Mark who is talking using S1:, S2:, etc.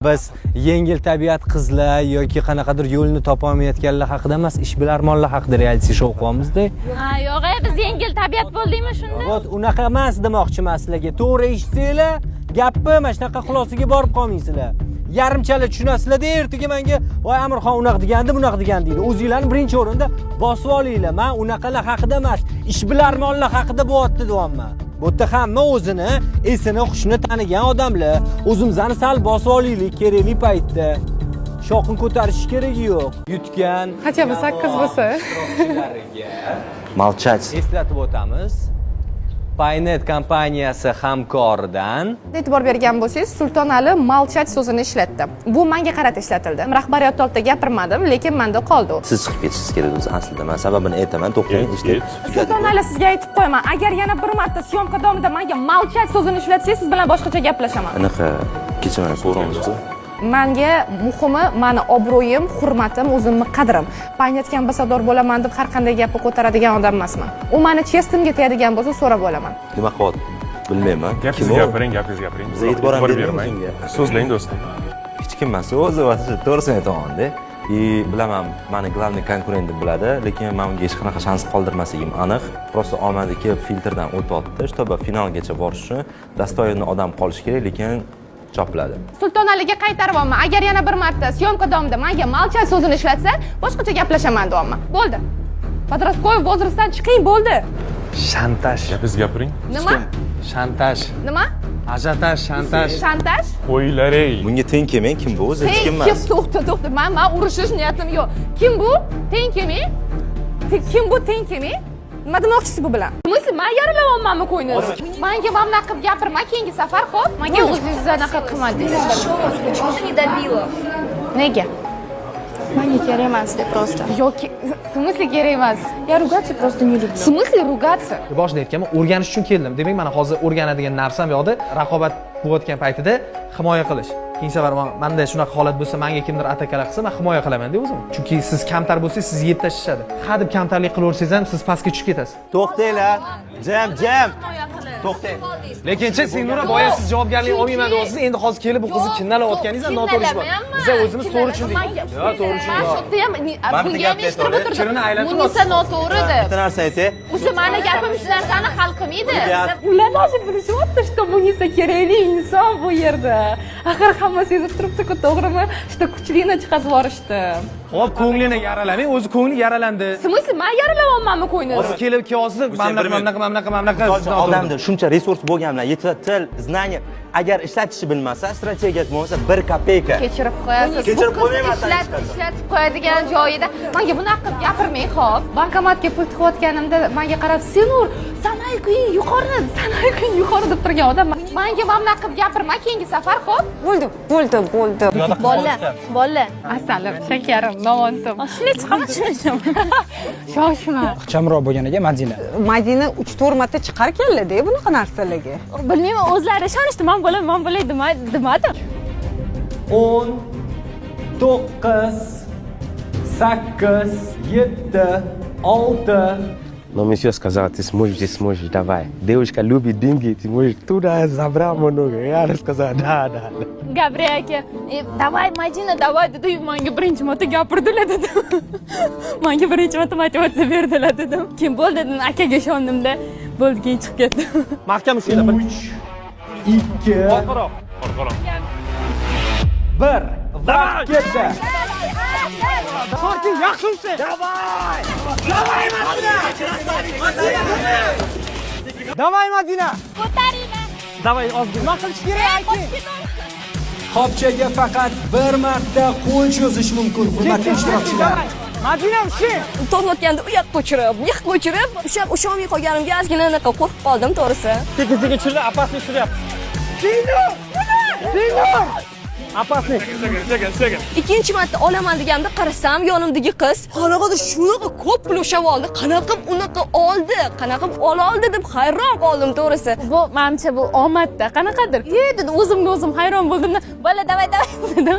S1: Biz yengil tabiat qizlar yoki qanaqadir yo'lni topolmayotganlar haqida emas, ishbilarmonlar haqida reality show qilyapmiz-da.
S2: Ha, yo'q, biz yengil tabiat bo'ldikmi shunda?
S1: Vot, unaqa emas demoqchiman sizlarga. To'g'ri eshitsanglar, gapni mana shunaqa xulosaga borib qolmaysizlar. Yarimchala tushunasizlar-da, ertaga menga "Voy Amirxon unaqa degandi, bunaqa degan" deydi. O'zinglarni birinchi o'rinda bosib olinglar. Men unaqalar haqida emas, ishbilarmonlar haqida bo'lyapti deyapman. Bu yerda hamma o'zini, esini, hushini tanigan odamlar. O'zimizni sal bosib olaylik kerakli paytda. Shoqni ko'tarish keragi yo'q. Yutgan,
S3: Хотя бы 8 bo'lsa.
S4: Молчать.
S1: Eslatib o'tamiz. Paynet kompaniyasi hamkoridan
S3: E'tibor bergan bo'lsangiz, Sultonali malchat so'zini ishlatdi. Bu menga qarata ishlatildi. Rahbariyat oldida gapirmadim, lekin menda qoldi.
S4: Siz chiqib ketishingiz kerak o'zi aslida. Men sababini aytaman, to'xtang, eshitib.
S3: Sultonali sizga aytib qo'yaman, agar yana bir marta syomka davomida menga malchat so'zini ishlatsangiz, siz bilan boshqacha gaplashaman.
S4: Anaqa kechirmani so'raymiz-ku.
S3: Menga muhimi meni obro'yim, hurmatim, o'zimni qadrim. Paynetga ambasador bo'laman deb har qanday gapni ko'taradigan odam emasman. U meni chestimga tegadigan bo'lsa, so'rab olaman.
S4: Nima qilyapti? Bilmayman.
S5: Gapingizni gapiring.
S4: Biz e'tibor bermaymiz unga.
S5: So'zlang do'stim.
S4: Hech kim emas, o'zi to'g'risini aytaman-da. Bilaman, meni главный konkurent deb biladi, lekin men unga hech qanaqa shans qoldirmasligim aniq. Просто omadi kelib filtrdan o'tyapti, чтобы finalgacha borish uchun dostoyevni odam qolish kerak, lekin chopiladi.
S3: Sultonaliga qaytaryapman. Agar yana bir marta syomka davomida menga malchat so'zini ishlatsa, boshqacha gaplashaman deyapman. Bo'ldi. Подростковый возрастdan chiqing, bo'ldi.
S1: shantaj.
S5: Gapingizni gapiring.
S3: Nima?
S1: Shantaj.
S3: Nima?
S1: Ajotaj, shantaj.
S3: Shantaj?
S5: Qo'ylaring.
S4: Bunga teng kelmang, kim bu o'zi? Hech kim emas.
S3: To'xta. Men urushish niyatim yo'q. Kim bu? Teng kelmang. Kim bu teng kelmang? Nima demoqchisiz bu bilan? Nima? Men yaralamanmi qo'yningizni? Menga mamna qilib gapirma, keyingi safar xo'p. Menga o'zingizni anaqa qilmadingiz.
S2: Чего не добила?
S3: Nega?
S2: Мне kerak emas deb просто.
S3: Yoki, в смысле kerak emas?
S2: Я ругаться просто не люблю.
S3: В смысле ругаться?
S6: Boshida aytganman, o'rganish uchun keldim. Demak, mana hozir o'rganadigan narsam yo'qda, raqobat bo'layotgan paytida himoya qilish. Keyingi safar menda shunaqa holat bo'lsa, menga kimdir atakalar qilsa, men himoya qilaman-da o'zim. Chunki siz kamtar bo'lsangiz, sizni yeb tashlashadi. Ha deb kamtarlik qilaversangiz ham siz pastga tushib ketasiz.
S4: To'xtanglar. Jam. To'xtang.
S6: Lekinchi Sinura boya siz javobgarlik olmayman deyapsiz. Endi hozir kelib bu qizni kimnalayotganingizdan noto'g'ri ish bor. Biz o'zimiz to'g'ri tushundik. Yo'q, to'g'ri tushundik.
S3: Shu ham bunga ham eshitib o'tirdim.
S6: Chirini aylantirib
S3: Bunisi noto'g'ri deb.
S4: Bitta narsa aytay.
S3: O'sha meni gapim shu narsani hal qilmaydi. Ular hozir bilishyapti, что Munisa kerakli inson bu yerda. Axir hamma sezib turibdi-ku, to'g'rimi? Что kuchlini chiqazib yuborishdi.
S6: Hop, ko'nglini yaralamang, o'zi ko'ngli yaralandi.
S3: В смысле, men yaralamanmi qo'yningizni?
S6: Hozir kelib kelyapsiz, mamlaqa.
S4: Odamda shuncha resurs bo'lgan bilan til, znание, agar ishlatishni bilmasa, strategiyasi bo'lmasa 1 kopeyka.
S3: Kechirib qo'yasiz.
S4: Kechirib qo'ymayman.
S3: Ishlatib qo'yadigan joyida menga bunaqa qilib gapirmang, xo'p. Bankomatga pul tiqayotganimda menga qarab, "Senur, sanay kuyin yuqori" deb turgan odam menga mamna qilib gapirma, keyingi safar, xo'p.
S2: Bo'ldi. Bola.
S3: Asalim, shakarim, nontim.
S2: Shunday chiqaman, shunday.
S3: Shoshma.
S7: Ixchamroq bo'lgan ekan
S8: Madina 3-4 marta chiqar keldi-da bunaqa narsalarga.
S2: Bilmayman, o'zlari ishonishdi, men bo'lay demadim.
S1: 10 9 8 7 6
S9: Но мне все сказала, ты сможешь, давай. Девушка любит деньги, ты можешь туда забрать много. Я сказала, да.
S2: Gabriel aka, "Davay, Madina, davay" dedi. Menga birinchi marta gapirdilar dedi. Menga birinchi marta motivatsiya berdilar dedim. Kim bo'ldi dedim, akaga ishondimda. Bo'ldi, keyin chiqib ketdi.
S6: Mahkam ushlaylar.
S1: 3 2
S5: Orqaroq.
S1: 1 va ketdi.
S6: Sokin, yaxshi ushla. Davay Madina.
S2: Ko'taringlar.
S6: Davay, ozgina. Nima qilish kerak ayting.
S1: Qopchaga faqat bir marta qo'l cho'zish mumkin, hurmatli ishtirokchilar.
S6: Madina ushlang.
S8: Tortayotganda u yoqqa ko'chirib, usholmay qolganimga ozgina anaqa qo'rqib qoldim, to'g'risi.
S6: Sekin tushirib, apasni tushiryapti. Sinur! Apasni.
S5: Sekin.
S8: Ikkinchi marta olaman deganimda qarasam, yonimdagi qiz qanaqada shunaqa ko'p pul o'shab oldi, qanaqa unaqa oldi, qanaqa oldi deb hayron qoldim, to'g'risi.
S2: Bu menimcha bu omadda qanaqadir. Dedi, o'zimga o'zim hayron bo'ldim. Bola, davay dedim.